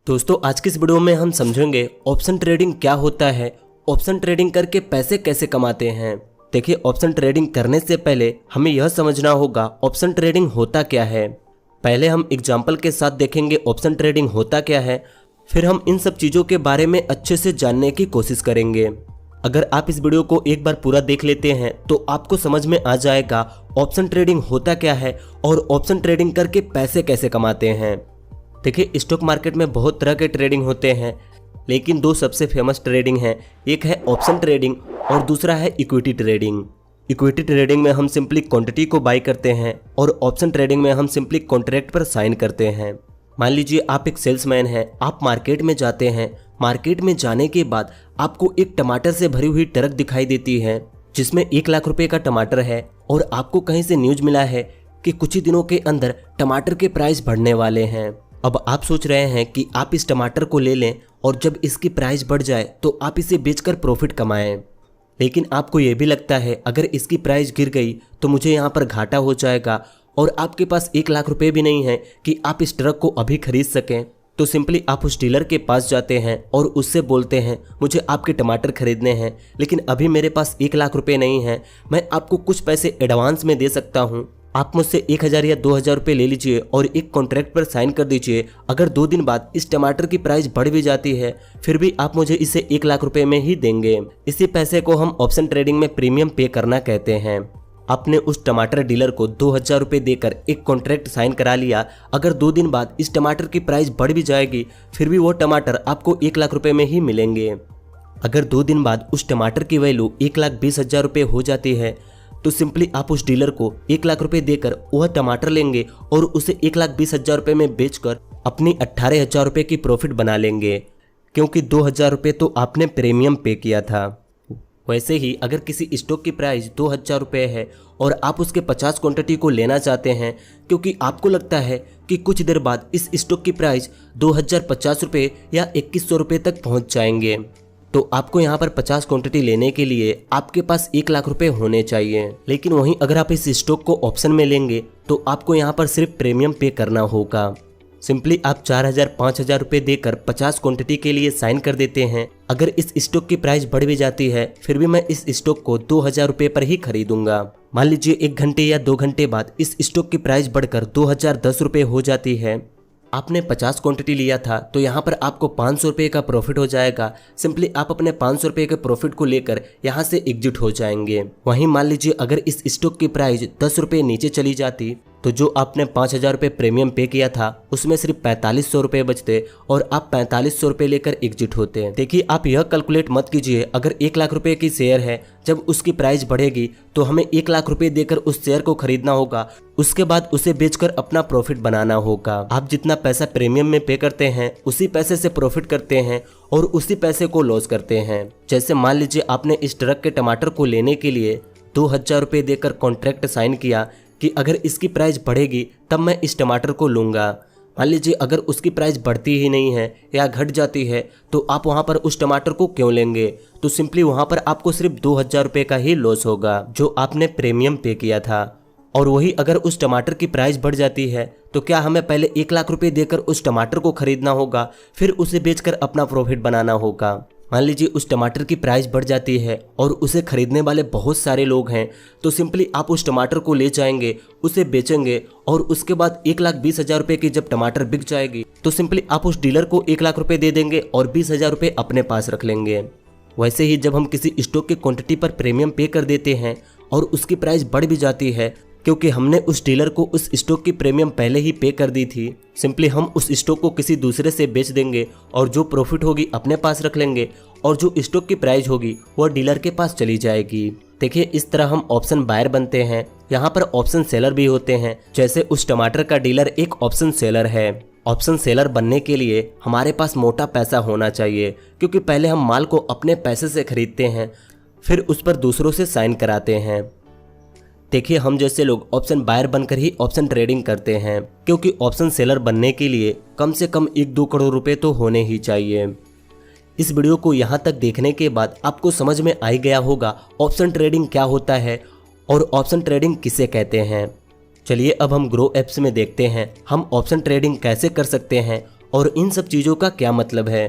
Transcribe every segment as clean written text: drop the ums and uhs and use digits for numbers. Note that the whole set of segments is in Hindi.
दोस्तों आज की इस वीडियो में हम समझेंगे ऑप्शन ट्रेडिंग क्या होता है, ऑप्शन ट्रेडिंग करके पैसे कैसे कमाते हैं। देखिए, ऑप्शन ट्रेडिंग करने से पहले हमें यह समझना होगा ऑप्शन ट्रेडिंग होता क्या है। पहले हम एग्जाम्पल के साथ देखेंगे ऑप्शन ट्रेडिंग होता क्या है, फिर हम इन सब चीज़ों के बारे में अच्छे से जानने की कोशिश करेंगे। अगर आप इस वीडियो को एक बार पूरा देख लेते हैं तो आपको समझ में आ जाएगा ऑप्शन ट्रेडिंग होता क्या है और ऑप्शन ट्रेडिंग करके पैसे कैसे कमाते हैं। देखिए, स्टॉक मार्केट में बहुत तरह के ट्रेडिंग होते हैं, लेकिन दो सबसे फेमस ट्रेडिंग हैं। एक है ऑप्शन ट्रेडिंग और दूसरा है इक्विटी ट्रेडिंग। इक्विटी ट्रेडिंग में हम सिंपली क्वांटिटी को बाई करते हैं और ऑप्शन ट्रेडिंग में हम सिंपली कॉन्ट्रैक्ट पर साइन करते हैं। मान लीजिए आप एक सेल्समैन हैं, आप मार्केट में जाते हैं। मार्केट में जाने के बाद आपको एक टमाटर से भरी हुई ट्रक दिखाई देती है जिसमें 1 लाख रुपए का टमाटर है और आपको कहीं से न्यूज मिला है कि कुछ ही दिनों के अंदर टमाटर के प्राइस बढ़ने वाले हैं। अब आप सोच रहे हैं कि आप इस टमाटर को ले लें और जब इसकी प्राइस बढ़ जाए तो आप इसे बेचकर प्रॉफिट कमाएं। लेकिन आपको ये भी लगता है अगर इसकी प्राइस गिर गई तो मुझे यहाँ पर घाटा हो जाएगा और आपके पास 1 लाख रुपए भी नहीं है कि आप इस ट्रक को अभी खरीद सकें। तो सिंपली आप उस डीलर के पास जाते हैं और उससे बोलते हैं मुझे आपके टमाटर खरीदने हैं, लेकिन अभी मेरे पास 1 लाख रुपए नहीं है, मैं आपको कुछ पैसे एडवांस में दे सकता हूँ। आप मुझसे 1000 या 2000 रुपये ले लीजिए और एक कॉन्ट्रैक्ट पर साइन कर दीजिए। अगर 2 दिन बाद इस टमाटर की प्राइस बढ़ भी जाती है फिर भी आप मुझे इसे 1 लाख रुपए में ही देंगे। इसी पैसे को हम ऑप्शन ट्रेडिंग में प्रीमियम पे करना कहते हैं। आपने उस टमाटर डीलर को 2000 रुपये देकर एक कॉन्ट्रैक्ट साइन करा लिया। अगर 2 दिन बाद इस टमाटर की प्राइस बढ़ भी जाएगी फिर भी वो टमाटर आपको 1 लाख रुपए में ही मिलेंगे। अगर 2 दिन बाद उस टमाटर की वैल्यू 1,20,000 रुपये हो जाती है तो सिंपली आप उस डीलर को 1 लाख रुपए देकर वह टमाटर लेंगे और उसे 1,20,000 रुपये में बेचकर अपनी 18,000 रुपये की प्रॉफिट बना लेंगे, क्योंकि 2,000 रुपये तो आपने प्रीमियम पे किया था। वैसे ही अगर किसी स्टॉक की प्राइस 2,000 रुपये है और आप उसके 50 क्वांटिटी को लेना चाहते हैं क्योंकि आपको लगता है कि कुछ देर बाद इस स्टॉक की प्राइस 2,050 रुपये या 2,100 रुपये तक पहुँच जाएंगे, तो आपको यहाँ पर 50 क्वांटिटी लेने के लिए आपके पास 1 लाख रुपए होने चाहिए। लेकिन वहीं अगर आप इस स्टॉक को ऑप्शन में लेंगे तो आपको यहाँ पर सिर्फ प्रीमियम पे करना होगा। सिंपली आप 4,000-5,000 रुपये देकर 50 क्वांटिटी के लिए साइन कर देते हैं। अगर इस स्टॉक की प्राइस बढ़ भी जाती है फिर भी मैं इस स्टॉक को 2,000 रुपये पर ही खरीदूंगा। मान लीजिए 1 घंटे या 2 घंटे बाद इस स्टॉक की प्राइस बढ़कर 2,010 रुपये हो जाती है। आपने 50 क्वांटिटी लिया था तो यहाँ पर आपको 500 रुपये का प्रॉफिट हो जाएगा। सिंपली आप अपने 500 रुपये के प्रॉफिट को लेकर यहाँ से एग्जिट हो जाएंगे। वहीं मान लीजिए अगर इस स्टॉक की प्राइस 10 रुपये नीचे चली जाती तो जो आपने 5,000 रुपये प्रीमियम पे किया था उसमें सिर्फ 4,500 रुपये बचते और आप 4,500 रुपये लेकर एग्जिट होते। देखिए, आप यह कैलकुलेट मत कीजिए अगर 1 लाख रुपए की शेयर है, जब उसकी प्राइस बढ़ेगी तो हमें 1 लाख रुपए देकर उस शेयर को खरीदना होगा, उसके बाद उसे बेचकर अपना प्रॉफिट बनाना होगा। आप जितना पैसा प्रीमियम में पे करते हैं उसी पैसे से प्रॉफिट करते हैं और उसी पैसे को लॉस करते हैं। जैसे मान लीजिए आपने इस ट्रक के टमाटर को लेने के लिए 2,000 रुपये देकर कॉन्ट्रैक्ट साइन किया कि अगर इसकी प्राइस बढ़ेगी तब मैं इस टमाटर को लूँगा। मान लीजिए अगर उसकी प्राइस बढ़ती ही नहीं है या घट जाती है तो आप वहाँ पर उस टमाटर को क्यों लेंगे? तो सिंपली वहाँ पर आपको सिर्फ 2,000 रुपये का ही लॉस होगा जो आपने प्रीमियम पे किया था। और वही अगर उस टमाटर की प्राइस बढ़ जाती है तो क्या हमें पहले 1 लाख रुपये देकर उस टमाटर को खरीदना होगा, फिर उसे बेचकर अपना प्रॉफिट बनाना होगा? मान लीजिए उस टमाटर की प्राइस बढ़ जाती है और उसे खरीदने वाले बहुत सारे लोग हैं, तो सिंपली आप उस टमाटर को ले जाएंगे, उसे बेचेंगे और उसके बाद 1,20,000 रुपये की जब टमाटर बिक जाएगी तो सिंपली आप उस डीलर को 1 लाख रुपये दे देंगे और 20,000 रुपये अपने पास रख लेंगे। वैसे ही जब हम किसी स्टॉक की क्वांटिटी पर प्रीमियम पे कर देते हैं और उसकी प्राइस बढ़ भी जाती है क्योंकि हमने उस डीलर को उस स्टॉक की प्रीमियम पहले ही पे कर दी थी, सिंपली हम उस स्टॉक को किसी दूसरे से बेच देंगे और जो प्रॉफिट होगी अपने पास रख लेंगे और जो स्टॉक की प्राइस होगी वह डीलर के पास चली जाएगी। देखिए, इस तरह हम ऑप्शन बायर बनते हैं। यहाँ पर ऑप्शन सेलर भी होते हैं, जैसे उस टमाटर का डीलर एक ऑप्शन सेलर है। ऑप्शन सेलर बनने के लिए हमारे पास मोटा पैसा होना चाहिए, क्योंकि पहले हम माल को अपने पैसे से खरीदते हैं फिर उस पर दूसरों से साइन कराते हैं। देखिए, हम जैसे लोग ऑप्शन बायर बनकर ही ऑप्शन ट्रेडिंग करते हैं, क्योंकि ऑप्शन सेलर बनने के लिए कम से कम 1-2 करोड़ रुपए तो होने ही चाहिए। इस वीडियो को यहाँ तक देखने के बाद आपको समझ में आ ही गया होगा ऑप्शन ट्रेडिंग क्या होता है और ऑप्शन ट्रेडिंग किसे कहते हैं। चलिए अब हम ग्रो एप्स में देखते हैं हम ऑप्शन ट्रेडिंग कैसे कर सकते हैं और इन सब चीज़ों का क्या मतलब है।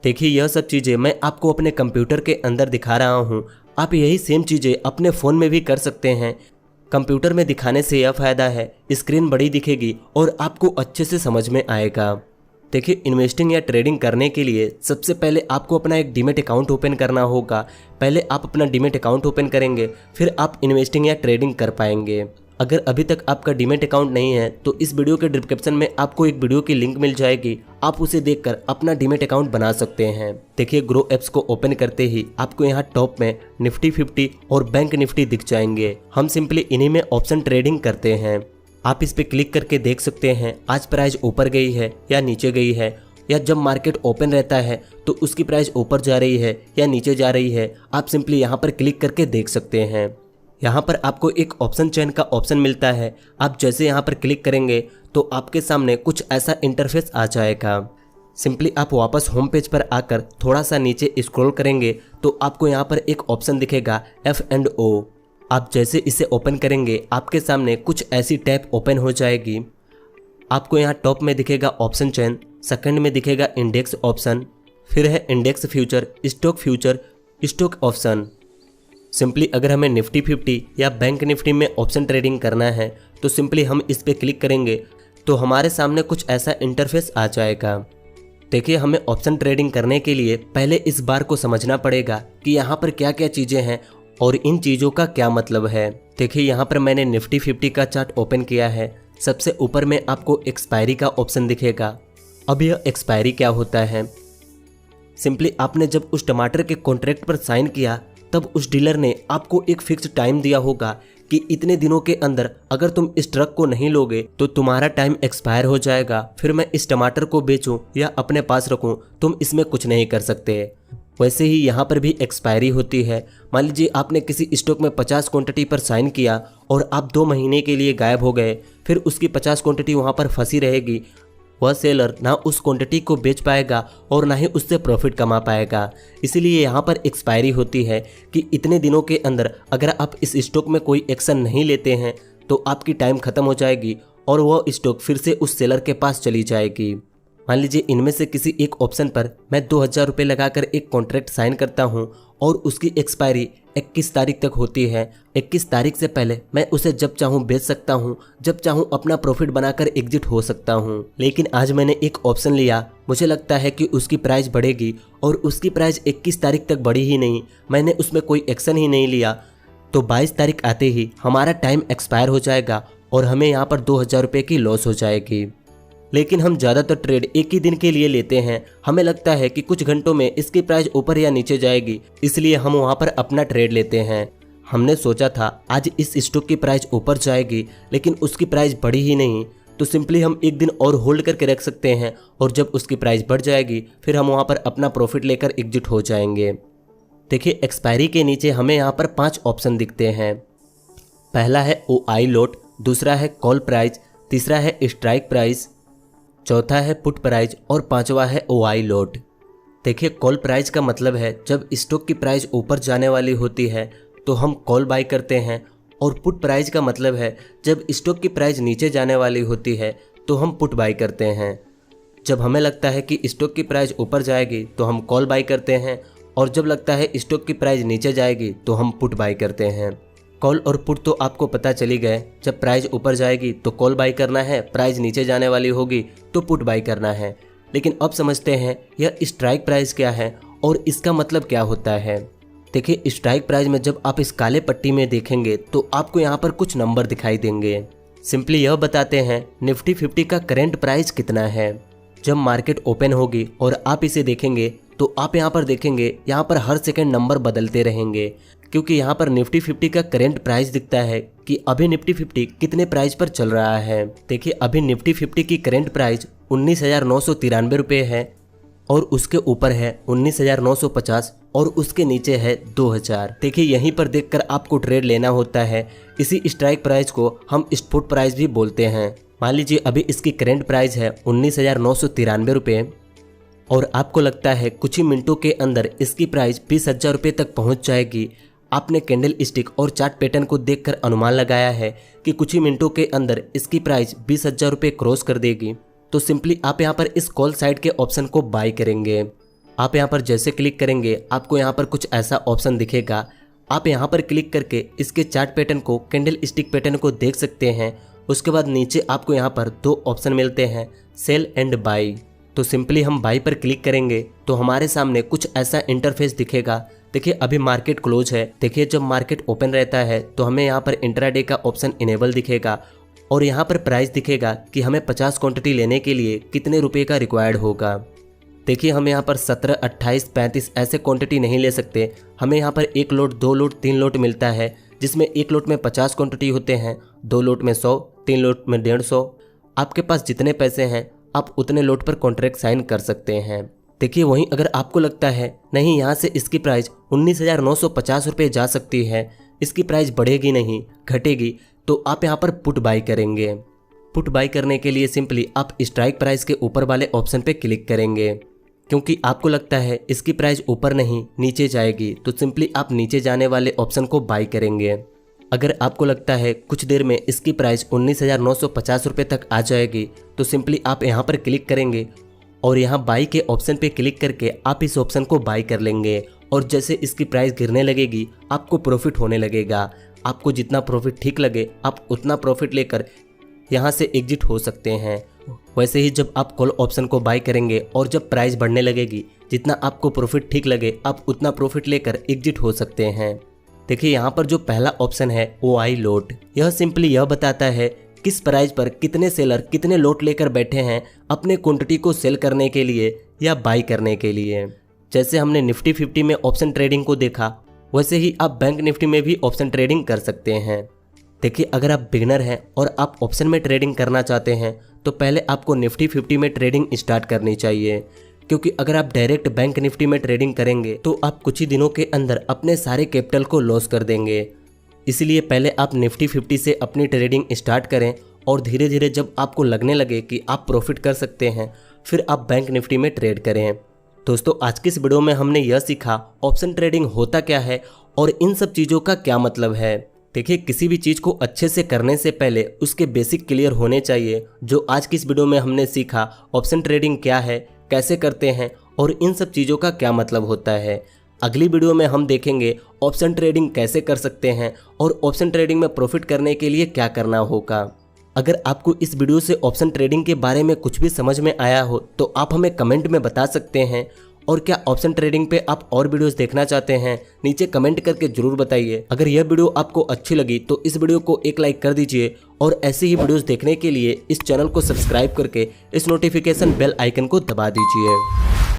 देखिए यह सब चीज़ें मैं आपको अपने कंप्यूटर के अंदर दिखा रहा हूँ। आप यही सेम चीज़ें अपने फ़ोन में भी कर सकते हैं। कंप्यूटर में दिखाने से यह फ़ायदा है, स्क्रीन बड़ी दिखेगी और आपको अच्छे से समझ में आएगा। देखिए इन्वेस्टिंग या ट्रेडिंग करने के लिए सबसे पहले आपको अपना एक डीमैट अकाउंट ओपन करना होगा। पहले आप अपना डीमैट अकाउंट ओपन करेंगे, फिर आप इन्वेस्टिंग या ट्रेडिंग कर पाएंगे। अगर अभी तक आपका डीमैट अकाउंट नहीं है तो इस वीडियो के डिस्क्रिप्शन में आपको एक वीडियो की लिंक मिल जाएगी, आप उसे देखकर अपना डीमैट अकाउंट बना सकते हैं। देखिए ग्रो एप्स को ओपन करते ही आपको यहाँ टॉप में निफ्टी 50 और बैंक निफ्टी दिख जाएंगे। हम सिंपली इन्हीं में ऑप्शन ट्रेडिंग करते हैं। आप इस पे क्लिक करके देख सकते हैं आज प्राइस ऊपर गई है या नीचे गई है, या जब मार्केट ओपन रहता है तो उसकी प्राइस ऊपर जा रही है या नीचे जा रही है। आप सिंपली यहाँ पर क्लिक करके देख सकते हैं। यहाँ पर आपको एक ऑप्शन चेन का ऑप्शन मिलता है। आप जैसे यहाँ पर क्लिक करेंगे तो आपके सामने कुछ ऐसा इंटरफेस आ जाएगा। सिंपली आप वापस होम पेज पर आकर थोड़ा सा नीचे स्क्रॉल करेंगे तो आपको यहाँ पर एक ऑप्शन दिखेगा F&O। आप जैसे इसे ओपन करेंगे आपके सामने कुछ ऐसी टैब ओपन हो जाएगी। आपको यहाँ टॉप में दिखेगा ऑप्शन चेन, सेकंड में दिखेगा इंडेक्स ऑप्शन, फिर है index future, stock option. Simply अगर हमें निफ्टी 50 या बैंक निफ्टी में ऑप्शन ट्रेडिंग करना है तो सिंपली हम इस पर क्लिक करेंगे तो हमारे सामने कुछ ऐसा इंटरफेस आ जाएगा। देखिए हमें ऑप्शन ट्रेडिंग करने के लिए पहले इस बार को समझना पड़ेगा कि यहाँ पर क्या क्या चीज़ें हैं और इन चीज़ों का क्या मतलब है। देखिए यहाँ पर मैंने निफ्टी 50 का चार्ट ओपन किया है। सबसे ऊपर में आपको एक्सपायरी का ऑप्शन दिखेगा। अब यह एक्सपायरी क्या होता है, सिंपली आपने जब उस टमाटर के कॉन्ट्रैक्ट पर साइन किया तब उस डीलर ने आपको एक फिक्स टाइम दिया होगा कि इतने दिनों के अंदर अगर तुम इस ट्रक को नहीं लोगे तो तुम्हारा टाइम एक्सपायर हो जाएगा, फिर मैं इस टमाटर को बेचूं या अपने पास रखूं, तुम इसमें कुछ नहीं कर सकते। वैसे ही यहाँ पर भी एक्सपायरी होती है। मान लीजिए आपने किसी स्टॉक में 50 क्वांटिटी पर साइन किया और आप 2 महीने के लिए गायब हो गए, फिर उसकी 50 क्वांटिटी वहाँ पर फंसी रहेगी। वह सेलर ना उस क्वांटिटी को बेच पाएगा और ना ही उससे प्रॉफिट कमा पाएगा। इसीलिए यहाँ पर एक्सपायरी होती है कि इतने दिनों के अंदर अगर आप इस स्टॉक में कोई एक्शन नहीं लेते हैं तो आपकी टाइम ख़त्म हो जाएगी और वह स्टॉक फिर से उस सेलर के पास चली जाएगी। मान लीजिए इनमें से किसी एक ऑप्शन पर मैं 2000 रुपये लगाकर एक कॉन्ट्रैक्ट साइन करता हूं और उसकी एक्सपायरी 21 तारीख तक होती है। 21 तारीख से पहले मैं उसे जब चाहूं बेच सकता हूं, जब चाहूं अपना प्रॉफिट बनाकर एग्जिट हो सकता हूं। लेकिन आज मैंने एक ऑप्शन लिया, मुझे लगता है कि उसकी प्राइस बढ़ेगी और उसकी प्राइस 21 तारीख तक बढ़ी ही नहीं, मैंने उसमें कोई एक्शन ही नहीं लिया, तो 22 तारीख आते ही हमारा टाइम एक्सपायर हो जाएगा और हमें यहाँ पर 2000 रुपये की लॉस हो जाएगी। लेकिन हम ज़्यादातर ट्रेड एक ही दिन के लिए लेते हैं। हमें लगता है कि कुछ घंटों में इसकी प्राइस ऊपर या नीचे जाएगी, इसलिए हम वहाँ पर अपना ट्रेड लेते हैं। हमने सोचा था आज इस स्टॉक की प्राइस ऊपर जाएगी, लेकिन उसकी प्राइस बढ़ी ही नहीं, तो सिंपली हम एक दिन और होल्ड करके रख सकते हैं और जब उसकी प्राइस बढ़ जाएगी फिर हम वहाँ पर अपना प्रॉफिट लेकर एग्जिट हो जाएंगे। देखिए एक्सपायरी के नीचे हमें यहाँ पर 5 ऑप्शन दिखते हैं। पहला है OI लोट, दूसरा है कॉल प्राइस, तीसरा है स्ट्राइक प्राइस, चौथा है पुट प्राइस और पांचवा है OI लोट। देखिए कॉल प्राइस का मतलब है जब स्टॉक की प्राइस ऊपर जाने वाली होती है तो हम कॉल बाई करते हैं, और पुट प्राइस का मतलब है जब स्टॉक की प्राइस नीचे जाने वाली होती है तो हम पुट बाई करते हैं। जब हमें लगता है कि स्टॉक की प्राइस ऊपर जाएगी तो हम कॉल बाई करते हैं, और जब लगता है स्टॉक की प्राइस नीचे जाएगी तो हम पुट बाई करते हैं। कॉल और पुट तो आपको पता चली गए, जब प्राइस ऊपर जाएगी तो कॉल बाई करना है, प्राइस नीचे जाने वाली होगी तो पुट बाई करना है। लेकिन अब समझते हैं यह स्ट्राइक प्राइस क्या है और इसका मतलब क्या होता है। देखिए स्ट्राइक प्राइस में जब आप इस काले पट्टी में देखेंगे तो आपको यहाँ पर कुछ नंबर दिखाई देंगे। सिंपली यह बताते हैं निफ्टी 50 का करेंट प्राइस कितना है। जब मार्केट ओपन होगी और आप इसे देखेंगे तो आप यहाँ पर देखेंगे यहाँ पर हर सेकंड नंबर बदलते रहेंगे, क्योंकि यहाँ पर निफ्टी 50 का करेंट प्राइस दिखता है कि अभी निफ्टी 50 कितने प्राइस पर चल रहा है। देखिए अभी निफ्टी 50 की करेंट प्राइस 19,993 रुपये है और उसके ऊपर है 19,950 और उसके नीचे है 2,000। देखिए यहीं पर देखकर आपको ट्रेड लेना होता है। इसी स्ट्राइक प्राइस को हम स्पॉट प्राइस भी बोलते हैं। मान लीजिए अभी इसकी करेंट प्राइस है 19,993 रुपये और आपको लगता है कुछ ही मिनटों के अंदर इसकी प्राइस 20,000 रुपये तक पहुंच जाएगी। आपने कैंडल स्टिक और चार्ट पैटर्न को देखकर अनुमान लगाया है कि कुछ ही मिनटों के अंदर इसकी प्राइस 20,000 रुपये क्रॉस कर देगी। तो सिंपली आप यहाँ पर इस कॉल साइड के ऑप्शन को बाय करेंगे। आप यहाँ पर जैसे क्लिक करेंगे आपको यहाँ पर कुछ ऐसा ऑप्शन दिखेगा। आप यहाँ पर क्लिक करके इसके चार्ट पैटर्न को, कैंडल स्टिक पैटर्न को देख सकते हैं। उसके बाद नीचे आपको यहाँ पर दो ऑप्शन मिलते हैं, सेल एंड बाई। तो सिंपली हम बाई पर क्लिक करेंगे तो हमारे सामने कुछ ऐसा इंटरफेस दिखेगा। देखिए अभी मार्केट क्लोज है। देखिए जब मार्केट ओपन रहता है तो हमें यहाँ पर इंट्राडे का ऑप्शन इनेबल दिखेगा और यहाँ पर प्राइस दिखेगा कि हमें 50 क्वांटिटी लेने के लिए कितने रुपए का रिक्वायर्ड होगा। देखिए हम यहाँ पर 17, 28, 35 ऐसे क्वांटिटी नहीं ले सकते। हमें यहाँ पर 1 लोट, 2 लोट, 3 लोट मिलता है, जिसमें 1 लोट में 50 क्वांटिटी होते हैं, 2 लोट में 100, 3 लोट में 150। आपके पास जितने पैसे हैं आप उतने लोट पर कॉन्ट्रैक्ट साइन कर सकते हैं। देखिए वहीं अगर आपको लगता है नहीं यहाँ से इसकी प्राइस 19,950 रुपये जा सकती है, इसकी प्राइस बढ़ेगी नहीं घटेगी, तो आप यहाँ पर पुट बाई करेंगे। पुट बाई करने के लिए सिंपली आप स्ट्राइक प्राइस के ऊपर वाले ऑप्शन पे क्लिक करेंगे। क्योंकि आपको लगता है इसकी प्राइस ऊपर नहीं नीचे जाएगी तो सिंपली आप नीचे जाने वाले ऑप्शन को बाई करेंगे। अगर आपको लगता है कुछ देर में इसकी प्राइस 19,950 रुपये तक आ जाएगी तो सिंपली आप यहाँ पर क्लिक करेंगे और यहाँ बाई के ऑप्शन पे क्लिक करके आप इस ऑप्शन को बाई कर लेंगे। और जैसे इसकी प्राइस गिरने लगेगी आपको प्रॉफिट होने लगेगा। आपको जितना प्रॉफिट ठीक लगे आप उतना प्रॉफिट लेकर यहाँ से एग्जिट हो सकते हैं। वैसे ही जब आप कॉल ऑप्शन को बाय करेंगे और जब प्राइस बढ़ने लगेगी, जितना आपको प्रॉफिट ठीक लगे आप उतना प्रॉफिट लेकर एग्जिट हो सकते हैं। देखिए यहाँ पर जो पहला ऑप्शन है OI लोट, यह सिंपली यह बताता है किस प्राइस पर कितने सेलर कितने लोट लेकर बैठे हैं अपने क्वांटिटी को सेल करने के लिए या बाई करने के लिए। जैसे हमने निफ्टी 50 में ऑप्शन ट्रेडिंग को देखा, वैसे ही आप बैंक निफ्टी में भी ऑप्शन ट्रेडिंग कर सकते हैं। देखिए अगर आप बिगनर हैं और आप ऑप्शन में ट्रेडिंग करना चाहते हैं तो पहले आपको निफ्टी 50 में ट्रेडिंग स्टार्ट करनी चाहिए, क्योंकि अगर आप डायरेक्ट बैंक निफ्टी में ट्रेडिंग करेंगे तो आप कुछ ही दिनों के अंदर अपने सारे कैपिटल को लॉस कर देंगे। इसलिए पहले आप निफ्टी 50 से अपनी ट्रेडिंग स्टार्ट करें और धीरे धीरे जब आपको लगने लगे कि आप प्रॉफिट कर सकते हैं फिर आप बैंक निफ्टी में ट्रेड करें। दोस्तों आज की इस वीडियो में हमने यह सीखा ऑप्शन ट्रेडिंग होता क्या है और इन सब चीज़ों का क्या मतलब है। देखिए किसी भी चीज़ को अच्छे से करने से पहले उसके बेसिक क्लियर होने चाहिए। जो आज की इस वीडियो में हमने सीखा ऑप्शन ट्रेडिंग क्या है, कैसे करते हैं और इन सब चीज़ों का क्या मतलब होता है। अगली वीडियो में हम देखेंगे ऑप्शन ट्रेडिंग कैसे कर सकते हैं और ऑप्शन ट्रेडिंग में प्रॉफिट करने के लिए क्या करना होगा। अगर आपको इस वीडियो से ऑप्शन ट्रेडिंग के बारे में कुछ भी समझ में आया हो तो आप हमें कमेंट में बता सकते हैं। और क्या ऑप्शन ट्रेडिंग पे आप और वीडियोस देखना चाहते हैं, नीचे कमेंट करके जरूर बताइए। अगर यह वीडियो आपको अच्छी लगी तो इस वीडियो को एक लाइक कर दीजिए और ऐसे ही वीडियोस देखने के लिए इस चैनल को सब्सक्राइब करके इस नोटिफिकेशन बेल आइकन को दबा दीजिए।